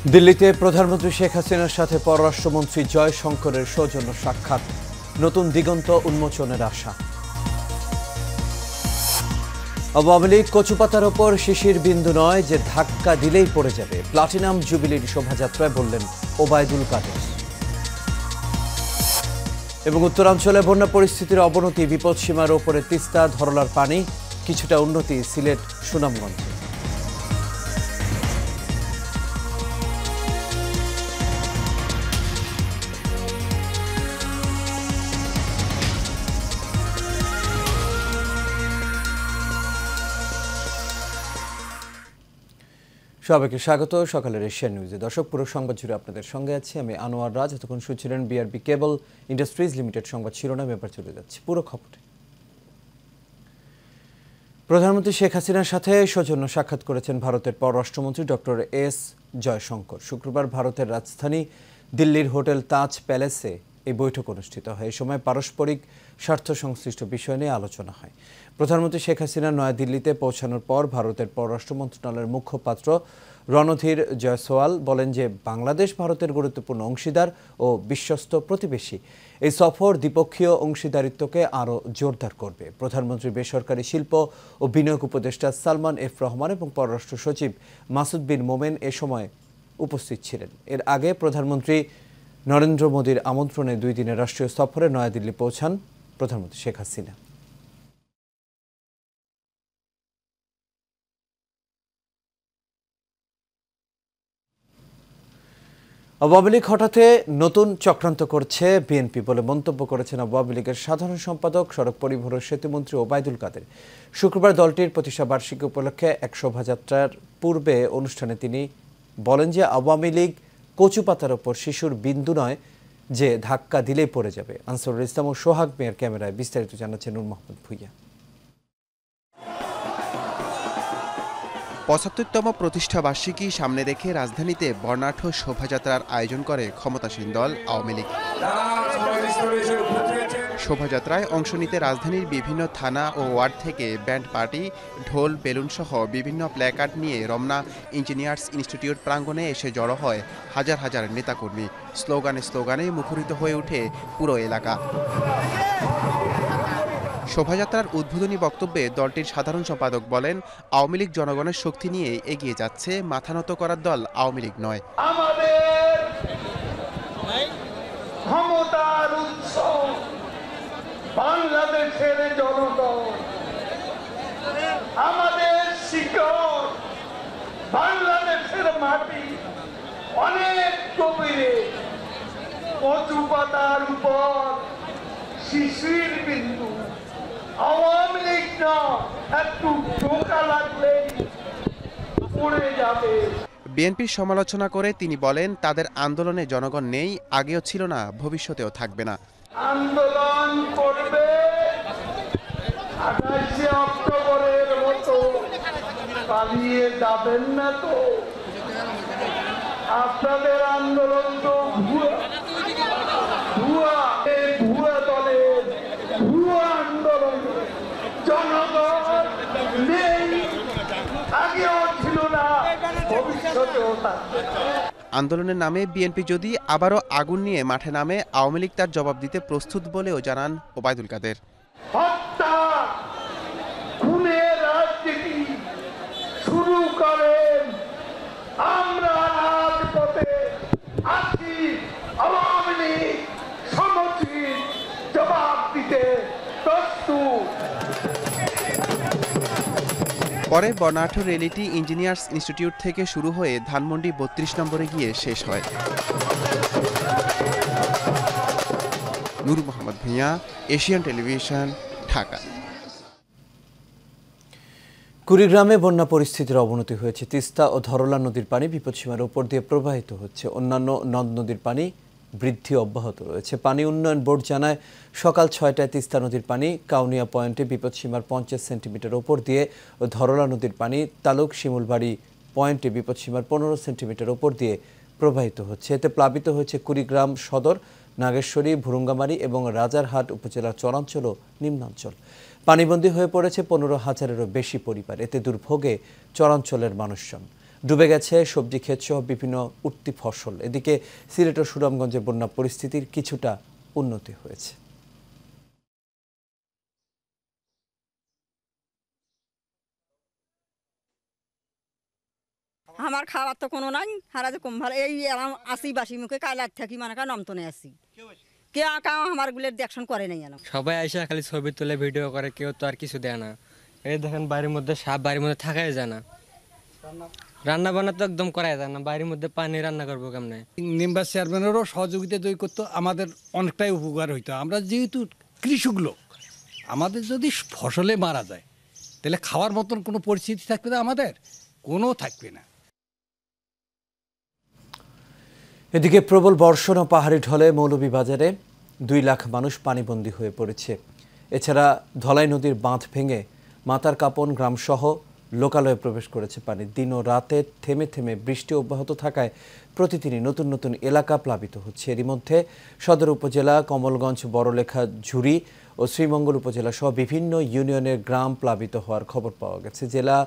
দিল্লিতে প্রধানমন্ত্রী শেখ হাসিনার সাথে পররাষ্ট্রমন্ত্রী জয়শঙ্করের সৌজন্য সাক্ষাৎ, নতুন দিগন্ত উন্মোচনের আশা। আওয়ামী লীগ কচুপাতার ওপর শিশির বিন্দু নয় যে ধাক্কা দিলেই পড়ে যাবে, প্লাটিনাম জুবিলির শোভাযাত্রায় বললেন ওবায়দুল কাদের। এবং উত্তরাঞ্চলে বন্যা পরিস্থিতির অবনতি, বিপদসীমার ওপরে তিস্তা, ধরলার পানি, কিছুটা উন্নতি সিলেট, সুনামগঞ্জে। সবাইকে স্বাগত সকালের এশিয়ান নিউজে। দর্শক, পুরো সংবাদ জুড়ে আপনাদের সঙ্গে আছি আমি আনোয়ার রাজ। এতক্ষণ শুনছিলেন বিআরবি কেবল ইন্ডাস্ট্রিজ লিমিটেড সংবাদ শিরোনাম। এবার চলে যাচ্ছে পুরো খবরে। প্রধানমন্ত্রী শেখ হাসিনার সাথে সৌজন্য সাক্ষাৎ করেছেন ভারতের পররাষ্ট্রমন্ত্রী ডক্টর এস জয়শঙ্কর। শুক্রবার ভারতের রাজধানী দিল্লির হোটেল তাজ প্যালেসে এই বৈঠক অনুষ্ঠিত হয়। এই সময় পারস্পরিক স্বার্থ সংশ্লিষ্ট বিষয় নিয়ে আলোচনা হয়। প্রধানমন্ত্রী শেখ হাসিনা নয়াদিল্লিতে পৌঁছানোর পর ভারতের পররাষ্ট্র মন্ত্রণালয়ের মুখপাত্র রণধীর জয়সওয়াল বলেন যে বাংলাদেশ ভারতের গুরুত্বপূর্ণ অংশীদার ও বিশ্বস্ত প্রতিবেশী। এই সফর দ্বিপক্ষীয় অংশীদারিত্বকে আরও জোরদার করবে। প্রধানমন্ত্রী বেসরকারি শিল্প ও বিনিয়োগ উপদেষ্টা সালমান এফ রহমান এবং পররাষ্ট্র সচিব মাসুদ বিন মোমেন এ সময় উপস্থিত ছিলেন। এর আগে প্রধানমন্ত্রী নরেন্দ্র মোদীর আমন্ত্রণে 2 দিনের রাষ্ট্রীয় সফরে নয়াদিল্লি পৌঁছান প্রধানমন্ত্রী শেখ হাসিনা। আওয়ামী লীগ হঠাতে নতুন চক্রান্ত করছে বিএনপি বলে মন্তব্য করেছেন আওয়ামী লীগের সাধারণ সম্পাদক, সড়ক পরিবহন ও সেতুমন্ত্রী ওবায়দুল কাদের। শুক্রবার দলটির প্রতিষ্ঠা বার্ষিকী উপলক্ষে এক শোভাযাত্রার পূর্বে অনুষ্ঠানে তিনি বলেন যে আওয়ামী লীগ কচুপাতার ওপর শিশুর বিন্দু নয় যে ধাক্কা দিলেই পড়ে যাবে। আনসারুল ইসলাম ও সোহাগ মিয়ার ক্যামেরায় বিস্তারিত জানাচ্ছেন নূর মোহাম্মদ ভুইয়া। ৭৫তম প্রতিষ্ঠা বার্ষিকী সামনে রেখে রাজধানীতে বর্ণাঢ্য শোভাযাত্রার আয়োজন করে ক্ষমতাসীন দল আওয়ামী লীগ। শোভাযাত্রায় অংশ নিতে রাজধানীর বিভিন্ন থানা ও ওয়ার্ড থেকে ব্যান্ড পার্টি, ঢোল, বেলুন সহ বিভিন্ন প্ল্যাকার্ড নিয়ে রমনা ইঞ্জিনিয়ার্স ইনস্টিটিউট প্রাঙ্গণে এসে জড়ো হয় হাজার হাজার নেতাকর্মী। স্লোগানে স্লোগানে মুখরিত হয়ে ওঠে পুরো এলাকা। শোভাযাত্রার উদ্বোধনী বক্তব্যে দলটির সাধারণ সম্পাদক বলেন, আওয়ামী লীগ জনগণের শক্তি নিয়ে এগিয়ে যাচ্ছে, মাথা নত করার দল আওয়ামী লীগ নয়। আমাদের ক্ষমতার উৎস বাংলাদেশের জনগণ, আমাদের শিকড় বাংলাদেশের মাটি অনেক গভীরে, কচু পাতার উপর শিশির বিন্দু। আওয়ামী লীগ না, একটু ঢোকা লাগলেই পড়ে যাবে। বিএনপির সমালোচনা করে তিনি বলেন, তাদের আন্দোলনে জনগণ নেই, আগেও ছিল না, ভবিষ্যতেও থাকবে না। আন্দোলন করবে 28 অক্টোবরের মতো, পালিয়ে যাবেন না তো? আপনাদের আন্দোলন তো ভুয়া ভুয়া দলের ভুয়া আন্দোলন। জনগণ নেই, আগেও ছিল না, ভবিষ্যতেও থাকবে না। আন্দোলনের নামে বিএনপি যদি আবারও আগুন নিয়ে মাঠে নামে, আওয়ামী লীগ তার জবাব দিতে প্রস্তুত বলেও জানান ওবায়দুল কাদের। হত্যা, খুনের রাজনীতি শুরু করেন, আমরা রাজপথে আছি। আওয়ামী লীগ সমুচিত জবাব দিতে প্রস্তুত। পরে বর্ণাঢ্য র্যালিটি ইঞ্জিনিয়ার্স ইনস্টিটিউট থেকে শুরু হয়ে ধানমন্ডি 32 নম্বরে গিয়ে শেষ হয়। নূর মোহাম্মদ ভুইয়া, এশিয়ান টেলিভিশন, ঢাকা। কুড়িগ্রামে বন্যা পরিস্থিতির অবনতি হয়েছে। তিস্তা ও ধরলা নদীর পানি বিপদসীমার উপর দিয়ে প্রবাহিত হচ্ছে। অন্যান্য নদ নদীর পানি বৃদ্ধি অব্যাহত রয়েছে। পানি উন্নয়ন বোর্ড জানায়, সকাল 6টায় তিস্তা নদীর পানি কাউনিয়া পয়েন্টে বিপদসীমার 50 সেন্টিমিটার ওপর দিয়ে ও ধরলা নদীর পানি তালুক শিমুলবাড়ি পয়েন্টে বিপদসীমার 15 সেন্টিমিটার ওপর দিয়ে প্রবাহিত হচ্ছে। এতে প্লাবিত হয়েছে কুড়িগ্রাম সদর, নাগেশ্বরী, ভুরুঙ্গামারী এবং রাজারহাট উপজেলার চরাঞ্চল ও নিম্নাঞ্চল। পানিবন্দী হয়ে পড়েছে 15,000-এরও বেশি পরিবার। এতে দুর্ভোগে চরাঞ্চলের মানুষজন। ডুবে গেছে সবজি ক্ষেত সহ বিভিন্ন উঠতি ফসল। এদিকে সিলেট ও সুনামগঞ্জে বন্যা পরিস্থিতির কিছুটা উন্নতি হয়েছে। আমার খাবার তো কোনো নাই, হারা যে কম ভালো এই আসি বাসি মুখে কায়লার থাকি মানে নমতনে আসি, কে আমার গুলের দেখশন করে নাই। সবাই এসে খালি ছবি তুলে ভিডিও করে, কেউ তো আর কিছু দেয় না। এই দেখেন বাড়ির মধ্যে সাপ, বাড়ির মধ্যে থাকাই যায় না, রান্না বান্না তো একদম করাই যায় না, বাড়ির মধ্যে পানি রান্না করবো কেমনে। মেম্বার চেয়ারম্যানেরও সহযোগিতা দই করতো, আমাদের অনেকটাই উপকার হইতো। আমরা যেহেতু কৃষক লোক, আমাদের যদি ফসলে মারা যায় তাহলে খাওয়ার মতন কোনো পরিস্থিতি থাকবে না, আমাদের কোনো থাকবে না। এদিকে প্রবল বর্ষণ ও পাহাড়ি ঢলে মৌলভীবাজারে 2 লাখ মানুষ পানিবন্দী হয়ে পড়েছে। এছাড়া ধলাই নদীর বাঁধ ভেঙে মাতার কাপন গ্রামসহ লোকালয়ে প্রবেশ করেছে পানি। দিন ও রাতে থেমে থেমে বৃষ্টি অব্যাহত থাকায় প্রতিদিনই নতুন নতুন এলাকা প্লাবিত হচ্ছে। এরই মধ্যে সদর উপজেলা, কমলগঞ্জ, বড়লেখা, ঝুরি ও শ্রীমঙ্গল উপজেলা সহ বিভিন্ন ইউনিয়নের গ্রাম প্লাবিত হওয়ার খবর পাওয়া গেছে। জেলা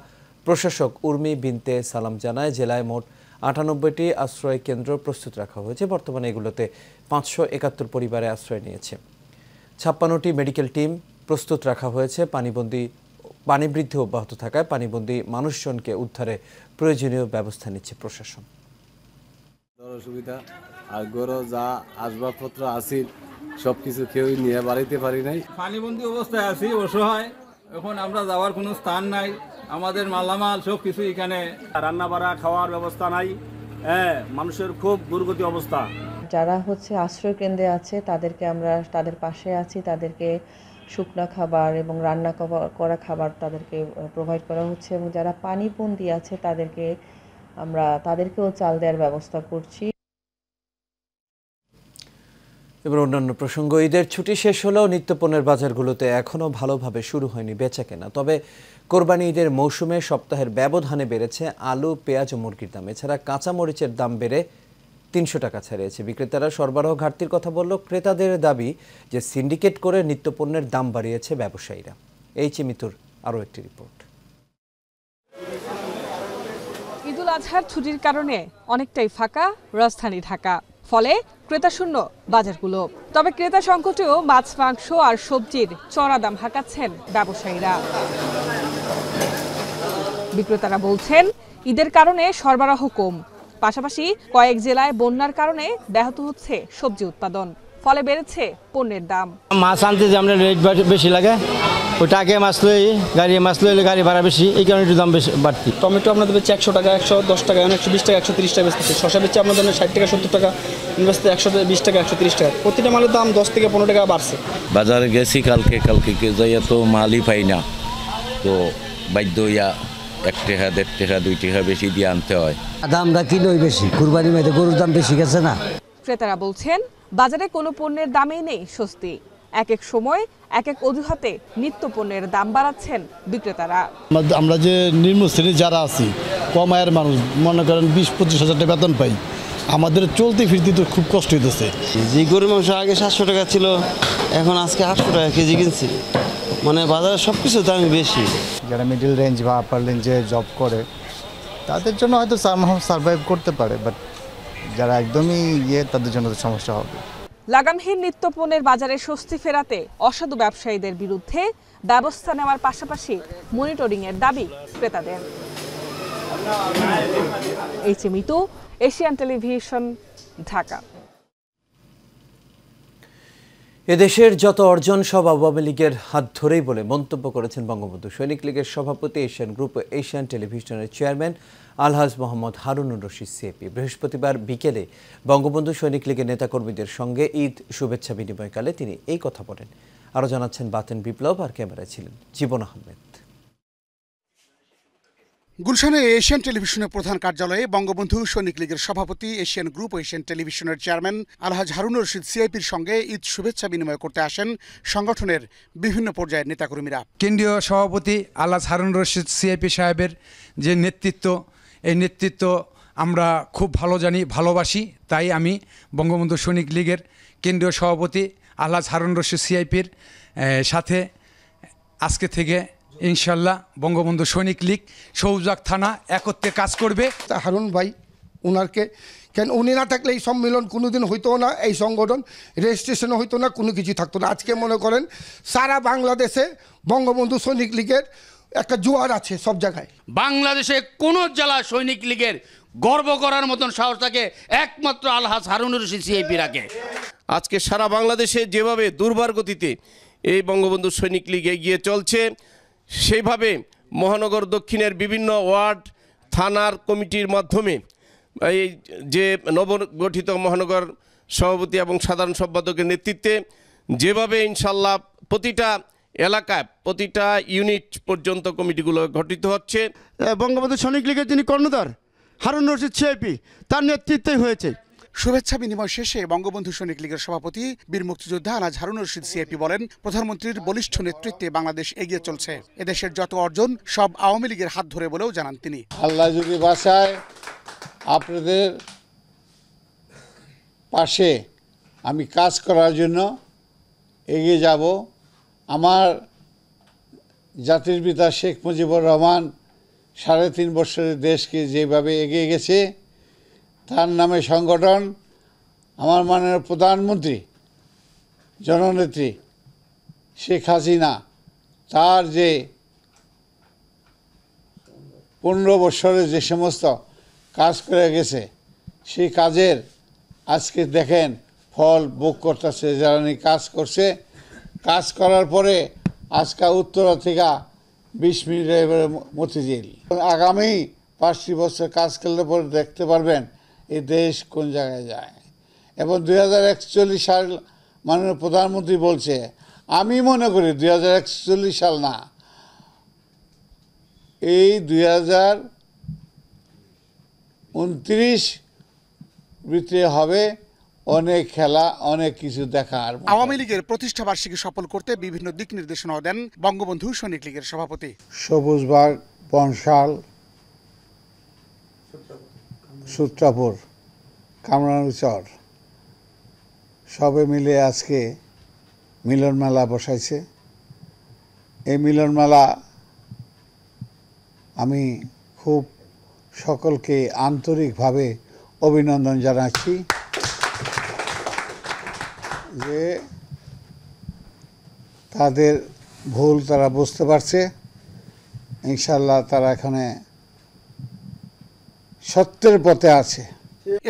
প্রশাসক উর্মি বিনতে সালাম জানায়, জেলায় মোট 98টি আশ্রয় কেন্দ্র প্রস্তুত রাখা হয়েছে। বর্তমানে এগুলোতে 571 পরিবারে আশ্রয় নিয়েছে। 56টি মেডিকেল টিম প্রস্তুত রাখা হয়েছে। পানি বৃদ্ধি অব্যাহত থাকায় পানিবন্দী মানুষজনকে উদ্ধারে প্রয়োজনীয় ব্যবস্থা নিচ্ছে প্রশাসন। অসুবিধা আর গরো যা আসবাবপত্র আসিল সবকিছু কেউ নিয়ে বাড়িতে পারি নাই। পানিবন্দী অবস্থায় আছি, অসহায়। এখন আমরা যাওয়ার কোনো স্থান নাই, আমাদের মালামাল সব কিছু এখানে। রান্না বাড়া খাওয়ার ব্যবস্থা নাই, হ্যাঁ, মানুষের খুব দুর্গতি অবস্থা। যারা আশ্রয় কেন্দ্রে আছে তাদেরকে আমরা তাদের পাশে আছি, তাদেরকে শুকনা খাবার এবং রান্না করা খাবার তাদেরকে প্রোভাইড করা হচ্ছে, এবং যারা পানিবন্দী আছে তাদেরকেও চাল দেওয়ার ব্যবস্থা করছি। এবার অন্যান্য প্রসঙ্গ। ঈদের ছুটি শেষ হলেও নিত্যপণ্যের বাজারগুলোতে এখনও ভালোভাবে শুরু হয়নি বেচাকেনা। তবে কোরবানি ঈদের মৌসুমে সপ্তাহের ব্যবধানে বেড়েছে আলু, পেঁয়াজ ও মুরগির দাম। এছাড়া কাঁচামরিচের দাম বেড়ে 300 টাকা ছাড়িয়েছে। বিক্রেতারা সরবরাহ ঘাটতির কথা বলল, ক্রেতাদের দাবি যে সিন্ডিকেট করে নিত্যপণ্যের দাম বাড়িয়েছে ব্যবসায়ীরা। এইচ মিতুর আরও একটি রিপোর্ট। ঈদুল আজহার ছুটির কারণে অনেকটাই ফাঁকা রাজধানী ঢাকা, ফলে ক্রেতাশূন্য বাজারগুলো। তবে ক্রেতা সংকটেও মাছ, মাংস আর সবজির চড়া দাম হাঁকাচ্ছেন ব্যবসায়ীরা। বিক্রেতারা বলছেন, ঈদের কারণে সরবরাহ কম, পাশাপাশি কয়েক জেলায় বন্যার কারণে ব্যাহত হচ্ছে সবজি উৎপাদন, ফলে বেড়েছে পণ্যের দাম। মাছ আনতে যে আমরা রেট বেশি লাগে, ওটা আগে মাছ লইলে গাড়ি ভাড়া বেশি, এই কারণে একটু দাম বেশি বাড়তি। টমেটো আপনাদের বেচে 100 টাকা, 110 টাকা, 120 টাকা, 130 টাকা বেচতেছে। শসা বেচে আপনাদের 60 টাকা, 70 টাকা, বেচতে 120 টাকা, 130 টাকা। প্রতিটা মালের দাম 10 থেকে 15 টাকা বাড়ছে। বাজারে গেছি কালকে যাইয়া তো মালই পাই না, তো বাধ্য হইয়া 1 টাকা, 1.5 টাকা, 2 টাকা বেশি দিয়ে আনতে হয়। দামটা কিলোই বেশি, কুরবানি মেয়েতে গরুর দাম বেশি গেছে না। ক্রেতারা বলছেন, বাজারে কোনো পণ্যের দামেই নেই স্বস্তি। এক এক সময় এক এক অজুহাতে নিত্য পণ্যের দাম বাড়াচ্ছেন বিক্রেতারা। আমরা যে নিম্ন শ্রেণীর যারা আছি, কম আয়ের মানুষ, মনে করেন 20-25 হাজার টাকা বেতন পাই, আমাদের চলতে ফিরতে তো খুব কষ্ট হইতেছে। যে গরুর মাংস আগে 700 টাকা ছিল, এখন আজকে 800 টাকা কেজি কিনছি। মানে বাজারে সব কিছুর দাম বেশি। যারা মিডল রেঞ্জ বা আপার রেঞ্জে জব করে তাদের জন্য হয়তো সার্ভাইভ করতে পারে, বাট যারা একদমই তাদের জন্য তো সমস্যা হবে। লাগামহীন নিত্যপণ্যের বাজারে স্বস্তি ফেরাতে অসাধু ব্যবসায়ীদের বিরুদ্ধে ব্যবস্থা নেওয়ার পাশাপাশি মনিটরিংয়ের দাবি ক্রেতাদের। H Mitu, Asian television, Dhaka. এদেশের যত অর্জন সব আওয়ামী লীগের হাত ধরেই বলে মন্তব্য করেছেন বঙ্গবন্ধু সৈনিক লীগের সভাপতি, এশিয়ান গ্রুপ ও এশিয়ান টেলিভিশনের চেয়ারম্যান আলহাজ মোহাম্মদ হারুনুর রশিদ সিএপি। বৃহস্পতিবার বিকেলে বঙ্গবন্ধু সৈনিক লীগের নেতাকর্মীদের সঙ্গে ঈদ শুভেচ্ছা বিনিময়কালে তিনি এই কথা বলেন। আরও জানাচ্ছেন বাতেন বিপ্লব, আর ক্যামেরায় ছিলেন জীবন আহমেদ। গুলশানে এশিয়ান টেলিভিশনের প্রধান কার্যালয়ে বঙ্গবন্ধু সৈনিক লীগের সভাপতি, এশিয়ান গ্রুপ ও এশিয়ান টেলিভিশনের চেয়ারম্যান আলহাজ হারুনুর রশিদ সিআইপির সঙ্গে ঈদ শুভেচ্ছা বিনিময় করতে আসেন সংগঠনের বিভিন্ন পর্যায়ের নেতাকর্মীরা। কেন্দ্রীয় সভাপতি আলহাজ হারুনুর রশিদ সিআইপি সাহেবের যে নেতৃত্ব, এই নেতৃত্ব আমরা খুব ভালো জানি, ভালোবাসি। তাই আমি বঙ্গবন্ধু সৈনিক লীগের কেন্দ্রীয় সভাপতি আলহাজ হারুনুর রশিদ সিআইপির সাথে আজকে থেকে ইনশাল্লাহ বঙ্গবন্ধু সৈনিক লীগ সৌজাক থানা একত্রে কাজ করবে। হারুন ভাই ওনারকে কেন উনি না থাকলে এই সম্মেলন কোনোদিন হইতো না, এই সংগঠন রেজিস্ট্রেশনও হইতো না, কোনো কিছু থাকতো না। আজকে মনে করেন সারা বাংলাদেশে বঙ্গবন্ধু সৈনিক লীগের একটা জোয়ার আছে সব জায়গায়। বাংলাদেশে কোন জেলা সৈনিক লীগের গর্ব করার মতন সাহস থাকে একমাত্র আলহাজ হারুনুর রশিদ সিআইপি রাখে। আজকে সারা বাংলাদেশে যেভাবে দুর্বার গতিতে এই বঙ্গবন্ধু সৈনিক লীগ এগিয়ে চলছে, সেইভাবে মহানগর দক্ষিণের বিভিন্ন ওয়ার্ড থানার কমিটির মাধ্যমে এই যে নবগঠিত মহানগর সভাপতি এবং সাধারণ সম্পাদকের নেতৃত্বে যেভাবে ইনশাল্লাহ প্রতিটা এলাকায় প্রতিটা ইউনিট পর্যন্ত কমিটিগুলো গঠিত হচ্ছে। বঙ্গবন্ধু সৈনিক লীগের যিনি কর্ণধার হারুন রশিদ সিআইপি তার নেতৃত্বেই হয়েছে। শুভেচ্ছা বিনিময় শেষে বঙ্গবন্ধু সৈনিক লীগের সভাপতি বীর মুক্তিযোদ্ধা আলহাজ হারুন রশিদ সিআইপি বলেন, প্রধানমন্ত্রীর বলিষ্ঠ নেতৃত্বে বাংলাদেশ এগিয়ে চলছে। এদেশের যত অর্জন সব আওয়ামী লীগের হাত ধরে বলেও জানান তিনি। আল্লাহ যদি বাঁচায় আপনাদের পাশে আমি কাজ করার জন্য এগিয়ে যাব। আমার জাতির পিতা শেখ মুজিবুর রহমান 3.5 বছরের দেশকে যেভাবে এগিয়ে গেছে, তার নামে সংগঠন, আমার মাননীয় প্রধানমন্ত্রী জননেত্রী শেখ হাসিনা তার যে 15 বছরে যে সমস্ত কাজ করে গেছে, সেই কাজের আজকে দেখেন ফল ভোগ করতেছে। যারা কাজ করছে, কাজ করার পরে আজকে উত্তরা থেকে 20 মিনিটের মতিঝিল। আগামী 5টি বছর কাজ করলে পরে দেখতে পারবেন এই দেশ কোন জায়গায় যায়। এবং 2041 সাল মাননীয় প্রধানমন্ত্রী বলছে, আমি মনে করি 2041 সাল না, এই 2029 ভিতরে হবে অনেক খেলা, অনেক কিছু দেখার। আওয়ামী লীগের প্রতিষ্ঠা বার্ষিকী সফল করতে বিভিন্ন দিক নির্দেশনা দেন বঙ্গবন্ধু সৈনিক লীগের সভাপতি। সবুজবাগ, বনশাল, সূত্রাপুর, কামরানুচর সবে মিলে আজকে মিলন মেলা বসাইছে। এই মিলন মেলা আমি খুব সকলকে আন্তরিকভাবে অভিনন্দন জানাচ্ছি যে তাদের ভুল তারা বুঝতে পারছে। ইনশাল্লাহ তারা এখানে সত্যের পথে আছে।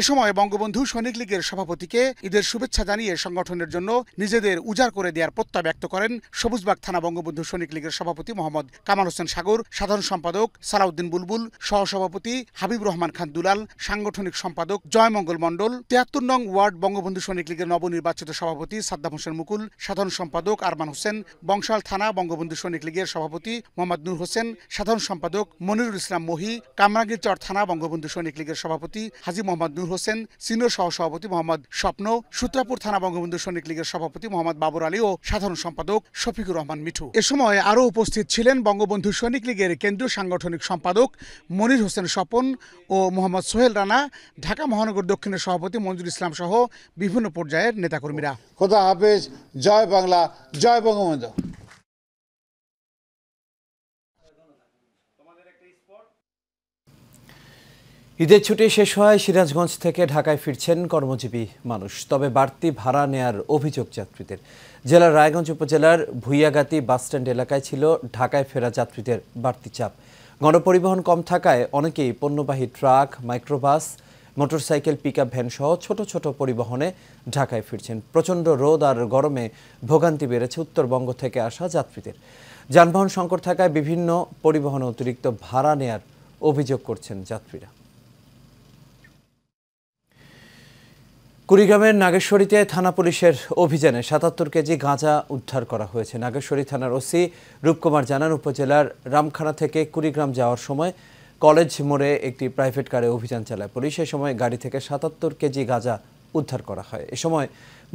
এ সময় বঙ্গবন্ধু সৈনিক লীগের সভাপতিকে ঈদের শুভেচ্ছা জানিয়ে সংগঠনের জন্য নিজেদের উজাড় করে দেওয়ার প্রত্যয় ব্যক্ত করেন সবুজবাগ থানা বঙ্গবন্ধু সৈনিক লীগের সভাপতি মোহাম্মদ কামাল হোসেন সাগর, সাধারণ সম্পাদক সালাউদ্দিন বুলবুল, সহসভাপতি হাবিব রহমান খান দুলাল, সাংগঠনিক সম্পাদক জয়মঙ্গল মণ্ডল, 73 নং ওয়ার্ড বঙ্গবন্ধু সৈনিক লীগের নবনির্বাচিত সভাপতি সাদ্দাম হোসেন মুকুল, সাধারণ সম্পাদক আরমান হোসেন, বংশাল থানা বঙ্গবন্ধু সৈনিক লীগের সভাপতি মোহাম্মদ নূর হোসেন, সাধারণ সম্পাদক মনিরুল ইসলাম মহি, কামরাঙ্গীরচর থানা বঙ্গবন্ধু সৈনিক লীগের সভাপতি হাজী মোহাম্মদ নূর হোসেন, সিনিয়র সহসভাপতি মোহাম্মদ স্বপ্ন, সূত্রাপুর থানা বঙ্গবন্ধু সৈনিক লীগের সভাপতি মোহাম্মদ বাবর আলী ও সাধারণ সম্পাদক শফিকুর রহমান মিঠু। এ সময় আরও উপস্থিত ছিলেন বঙ্গবন্ধু সৈনিক লীগের কেন্দ্রীয় সাংগঠনিক সম্পাদক মনির হোসেন স্বপন ও মোহাম্মদ সোহেল রানা, ঢাকা মহানগর দক্ষিণের সভাপতি মঞ্জুর ইসলাম সহ বিভিন্ন পর্যায়ের নেতাকর্মীরা। খোদা হাফেজ, জয় বাংলা, জয় বঙ্গবন্ধু। ঈদের ছুটি শেষ হয় সিরাজগঞ্জ থেকে ঢাকায় ফিরছেন কর্মজীবী মানুষ। তবে বাড়তি ভাড়া নেয়ার অভিযোগ যাত্রীদের। জেলার রায়গঞ্জ উপজেলার ভুইয়াগাতি বাসস্ট্যান্ড এলাকায় ছিল ঢাকায় ফেরা যাত্রীদের বাড়তি চাপ। গণপরিবহন কম থাকায় অনেকেই পণ্যবাহী truck, microbus, motorcycle, pickup van সহ ছোট ছোট পরিবহনে ঢাকায় ফিরছেন। প্রচণ্ড রোদ আর গরমে ভোগান্তি বেড়েছে উত্তরবঙ্গ থেকে আসা যাত্রীদের। যানবাহন সংকট থাকায় বিভিন্ন পরিবহনে অতিরিক্ত ভাড়া নেয়ার অভিযোগ করছেন যাত্রীরা। কুড়িগ্রামের নাগেশ্বরীতে থানা পুলিশের অভিযানে ৭৭ কেজি গাঁজা উদ্ধার করা হয়েছে। নাগেশ্বরী থানার ওসি রূপকুমার জানান, উপজেলার রামখানা থেকে কুড়িগ্রাম যাওয়ার সময় কলেজ মোড়ে একটি প্রাইভেট কারে অভিযান চালায় পুলিশ। এ সময় গাড়ি থেকে ৭৭ কেজি গাঁজা উদ্ধার করা হয়। এ সময়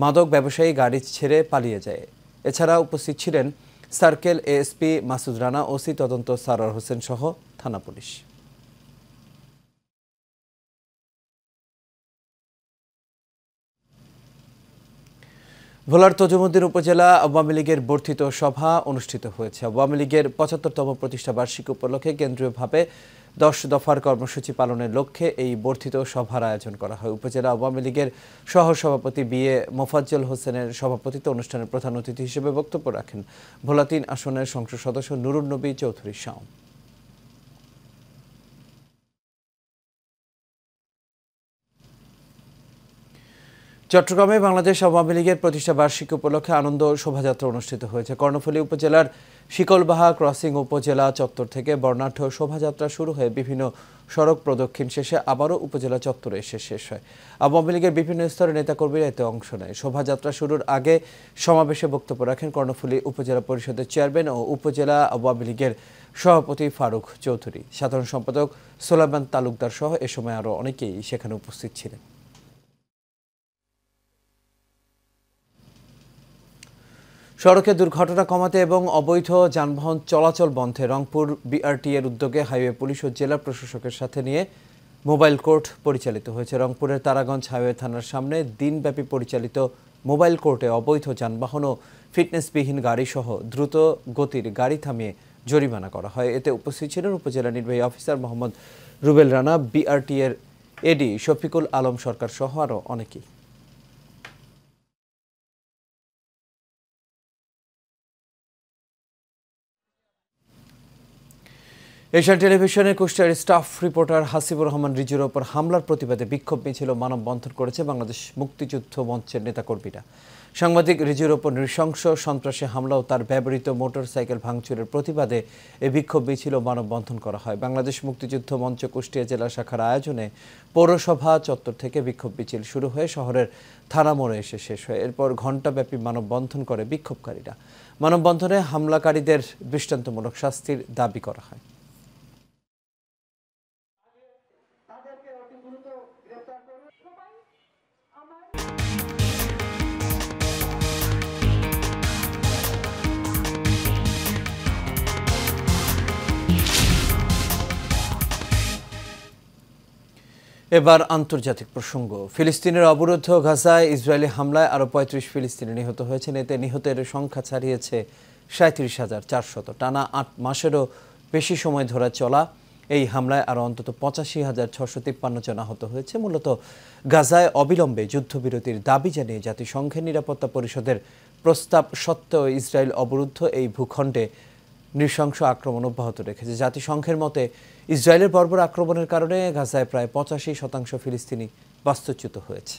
মাদক ব্যবসায়ী গাড়ি ছেড়ে পালিয়ে যায়। এছাড়া উপস্থিত ছিলেন circle ASP Masud Rana, OC তদন্ত সারোয়ার হোসেন সহ থানা পুলিশ। ভোলার তজুমুদ্দিন উপজেলা আওয়ামী লীগের বর্ধিত সভা অনুষ্ঠিত হয়েছে। আওয়ামী লীগের ৭৫তম প্রতিষ্ঠা বার্ষিকী উপলক্ষে কেন্দ্রীয়ভাবে ১০ দফার কর্মসূচি পালনের লক্ষ্যে এই বর্ধিত সভার আয়োজন করা হয়। উপজেলা আওয়ামী লীগের সহসভাপতি বিএ মোফাজ্জল হোসেনের সভাপতিত্বে অনুষ্ঠানের প্রধান অতিথি হিসেবে বক্তব্য রাখেন ভোলা ৩ আসনের সংসদ সদস্য নুরুন নবী চৌধুরী শাওন। চট্টগ্রামে বাংলাদেশ আওয়ামী লীগের প্রতিষ্ঠা বার্ষিকী উপলক্ষে আনন্দ শোভাযাত্রা অনুষ্ঠিত হয়েছে। কর্ণফুলী উপজেলার শিকলবাহা ক্রসিং উপজেলা চত্বর থেকে বর্ণাঢ্য শোভাযাত্রা শুরু হয়ে বিভিন্ন সড়ক প্রদক্ষিণ শেষে আবারও উপজেলা চত্বরে এসে শেষ হয়। আওয়ামী লীগের বিভিন্ন স্তরের নেতাকর্মীরা এতে অংশ নেয়। শোভাযাত্রা শুরুর আগে সমাবেশে বক্তব্য রাখেন কর্ণফুলী উপজেলা পরিষদের চেয়ারম্যান ও উপজেলা আওয়ামী লীগের সভাপতি ফারুক চৌধুরী, সাধারণ সম্পাদক সোলাইমান তালুকদার সহ এ সময় আরও অনেকেই সেখানে উপস্থিত ছিলেন। সড়কে দুর্ঘটনা কমাতে এবং অবৈধ যানবাহন চলাচল বন্ধে রংপুর বিআরটি এর উদ্যোগে হাইওয়ে পুলিশ ও জেলা প্রশাসকের সাথে নিয়ে মোবাইল কোর্ট পরিচালিত হয়েছে। রংপুরের তারাগঞ্জ হাইওয়ে থানার সামনে দিনব্যাপী পরিচালিত মোবাইল কোর্টে অবৈধ যানবাহন ও ফিটনেসবিহীন গাড়ি সহ দ্রুত গতির গাড়ি থামিয়ে জরিমানা করা হয়। এতে উপস্থিত ছিলেন উপজেলা নির্বাহী অফিসার মোহাম্মদ রুবেল রানা, বিআরটি এর এডি শফিকুল আলম সরকার সহ আরও অনেকেই। এশিয়ান টেলিভিশনের কুষ্টিয়ার স্টাফ রিপোর্টার হাসিবুর রহমান রিজুর ওপর হামলার প্রতিবাদে বিক্ষোভ মিছিল মানববন্ধন করেছে বাংলাদেশ মুক্তিযুদ্ধ মঞ্চের নেতাকর্মীরা। সাংবাদিক রিজুর ওপর নৃশংস সন্ত্রাসী হামলা ও তার ব্যবহৃত মোটরসাইকেল ভাঙচুরের প্রতিবাদে এই বিক্ষোভ মিছিল মানববন্ধন করা হয়। বাংলাদেশ মুক্তিযুদ্ধ মঞ্চ কুষ্টিয়া জেলা শাখার আয়োজনে পৌরসভা চত্বর থেকে বিক্ষোভ মিছিল শুরু হয়ে শহরের থানা মোড়ে এসে শেষ হয়। এরপর ঘণ্টাব্যাপী মানববন্ধন করে বিক্ষোভকারীরা। মানববন্ধনে হামলাকারীদের দৃষ্টান্তমূলক শাস্তির দাবি করা হয়। এবার আন্তর্জাতিক প্রসঙ্গ। ফিলিস্তিনের অবরুদ্ধ গাজায় ইসরায়েলি হামলায় আরও ৩৫ ফিলিস্তিনি নিহত হয়েছেন। এতে নিহতের সংখ্যা ছাড়িয়েছে ৩৭,৪০০। টানা ৮ মাসেরও বেশি সময় ধরে চলা এই হামলায় আরও অন্তত ৮৫,৬৫৩ জন আহত হয়েছে। মূলত গাজায় অবিলম্বে যুদ্ধবিরতির দাবি জানিয়ে জাতিসংঘের নিরাপত্তা পরিষদের প্রস্তাব সত্ত্বেও ইসরায়েল অবরুদ্ধ এই ভূখণ্ডে নৃশংস আক্রমণ অব্যাহত রেখেছে। জাতিসংঘের মতে ইসরায়েলের বর্বর আক্রমণের কারণে গাজায় প্রায় ৮৫% ফিলিস্তিনি বাস্তুচ্যুত হয়েছে।